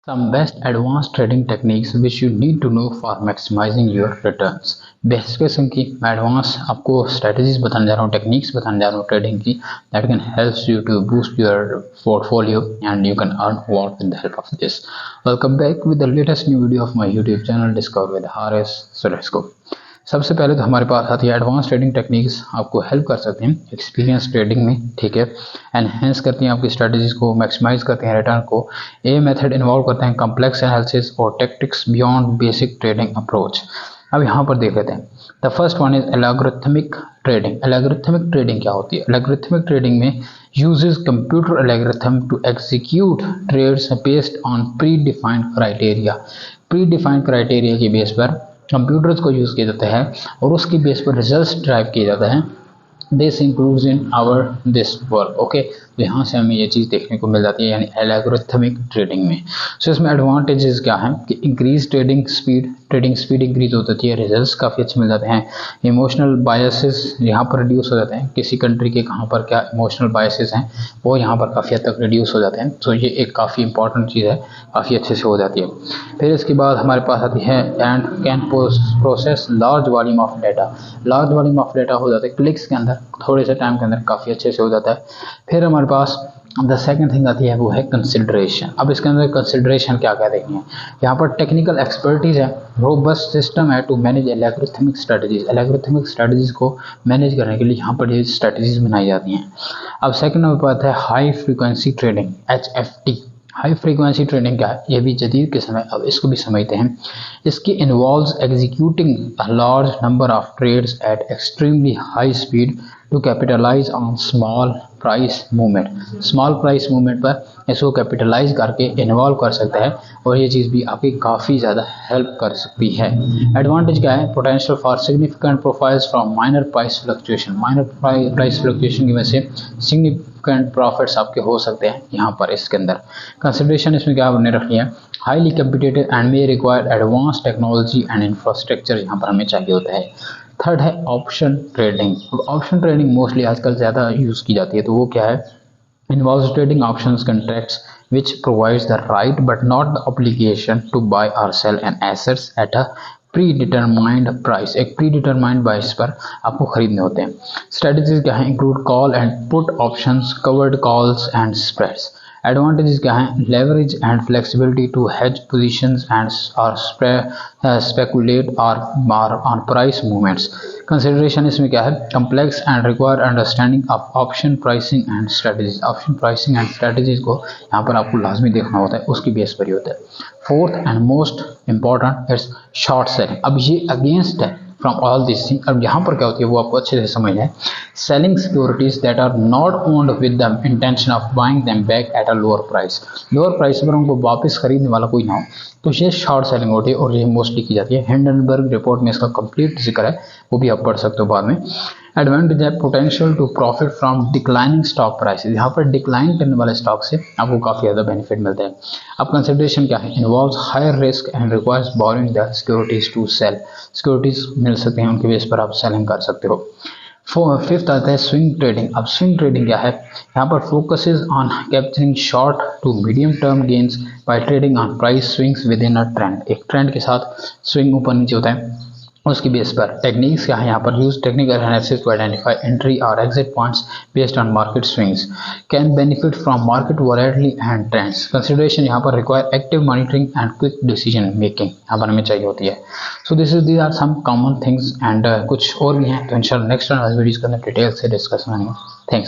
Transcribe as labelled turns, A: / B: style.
A: Some best advanced trading techniques which you need to know for maximizing your returns. Best किस्म की मैं advance आपको strategies बताने जा रहा हूँ, टेक्निक्स बताने जा रहा हूँ ट्रेडिंग की that can help you to boost your portfolio and you can earn what with the help of this. Welcome back with the latest new video of my YouTube channel discover with Haris. So let's go. सबसे पहले तो हमारे पास आती है advance trading techniques, आपको help कर सकते हैं एक्सपीरियंस ट्रेडिंग में, ठीक है, एनहेंस करती हैं आपकी स्ट्रेटजीज को, मैक्सिमाइज करते हैं रिटर्न को. ये मेथड इन्वॉल्व करते हैं कॉम्प्लेक्स एनालिसिस और tactics beyond basic trading approach. अब यहाँ पर देख लेते हैं. The first one is algorithmic trading. Algorithmic trading क्या होती है? एल्गोरिथमिक ट्रेडिंग में uses computer algorithm to execute trades based on predefined criteria. predefined criteria के बेस पर कंप्यूटर्स को यूज़ किया जाता है और उसके बेस पर रिजल्ट्स ड्राइव किए जाते हैं. This includes in our this work. Okay, तो यहाँ से हमें ये चीज़ देखने को मिल जाती है यानी एल्गोरिथमिक ट्रेडिंग में. सो इसमें एडवांटेजेस क्या हैं कि इंक्रीज ट्रेडिंग स्पीड इंक्रीज हो जाती है, रिजल्ट्स काफ़ी अच्छे मिल जाते हैं. इमोशनल बायसेस यहाँ पर रिड्यूस हो जाते हैं, किसी कंट्री के कहाँ पर क्या इमोशनल बायसेस हैं वो यहाँ पर काफ़ी हद तक रिड्यूस हो जाते हैं. सो ये एक काफ़ी इंपॉर्टेंट चीज़ है, काफ़ी अच्छे से हो जाती है. फिर इसके बाद हमारे पास आती है and can process large volume of data. Large volume of data हो जाता है क्लिक्स के अंदर, थोड़े से टाइम के अंदर काफ़ी अच्छे से हो जाता है. फिर हमारे पास द सेकंड थिंग आती है वो है कंसिडरेशन. अब इसके अंदर कंसिडरेशन क्या क्या देखनी है, यहाँ पर टेक्निकल एक्सपर्टीज है, रोबस्ट सिस्टम है to manage algorithmic strategies. Algorithmic strategies को मैनेज करने के लिए यहाँ पर ये स्ट्रेटजीज बनाई जाती हैं. अब सेकंड नंबर पर आता है high frequency trading, HFT. High frequency trading क्या है, ये भी जदीद के समय, अब इसको भी समझते हैं. इसकी involves executing a large number of trades at extremely high speed to capitalize on small price movement. Small price movement पर इसको कैपिटलाइज करके इन्वॉल्व कर सकता है और ये चीज़ भी आपकी काफ़ी ज़्यादा हेल्प कर सकती है. एडवांटेज क्या है? Potential for significant profiles from minor price fluctuation. Minor price fluctuation की वजह से सिग्निफिकेंट प्रॉफिट्स आपके हो सकते हैं यहाँ पर इसके अंदर. कंसिडरेशन इसमें क्या बने रखनी है, highly competitive and may require advance technology and infrastructure यहाँ पर हमें चाहिए होता है. थर्ड है option trading. Option trading mostly आजकल ज़्यादा यूज़ की जाती है, तो वो क्या है, involves trading options contracts which provides the right but not the obligation to buy or sell an assets at a predetermined price. एक प्री डिटरमाइंड प्राइस पर आपको खरीदने होते हैं. स्ट्रेटजीज क्या है, include call and put options, covered calls and spreads. Advantages क्या हैं, leverage and flexibility to hedge positions and or speculate or on price movements. Consideration इसमें क्या है, complex and require understanding of option pricing and strategies. Option pricing and strategies को यहाँ पर आपको लाजमी देखना होता है, उसकी बेस पर ही होता है. Fourth and most important it's short selling. अब ये अगेंस्ट है फ्रॉम ऑल दिस थिंग. अब यहाँ पर क्या होती है वो आपको अच्छे से समझना है. Selling securities that are not owned with the intention of buying them back at a lower price. Lower price पर उनको वापस खरीदने वाला कोई ना हो, तो ये शॉर्ट सेलिंग होती है और ये मोस्टली की जाती है. हिंडनबर्ग रिपोर्ट में इसका कंप्लीट जिक्र है, वो भी आप पढ़ सकते हो बाद में. एडवांटेज है potential to profit from declining stock prices. यहाँ पर डिक्लाइन करने वाले स्टॉक से आपको काफ़ी ज़्यादा बेनिफिट मिलता है. अब कंसिडरेशन क्या है, involves higher risk and requires borrowing the securities to sell. Securities मिल सकते हैं, उनके बेस पर आप सेलिंग कर सकते हो. फिफ्थ आता है स्विंग ट्रेडिंग. अब स्विंग ट्रेडिंग क्या है, यहाँ पर focuses on capturing short to medium term gains by trading on price swings within a trend. एक ट्रेंड के साथ स्विंग ऊपर नीचे होता है, उसकी बेस पर टेक्निक्स क्या है, यहाँ पर use technical analysis to identify entry और exit points based on market swings. Can benefit from market volatility and trends. Consideration यहाँ पर require active monitoring and quick decision making यहाँ पर हमें चाहिए होती है. So these are some common things and कुछ और भी हैं, तो इंशाल्लाह नेक्स्ट वीडियोज के अंदर डिटेल से डिस्कस करेंगे. थैंक्स.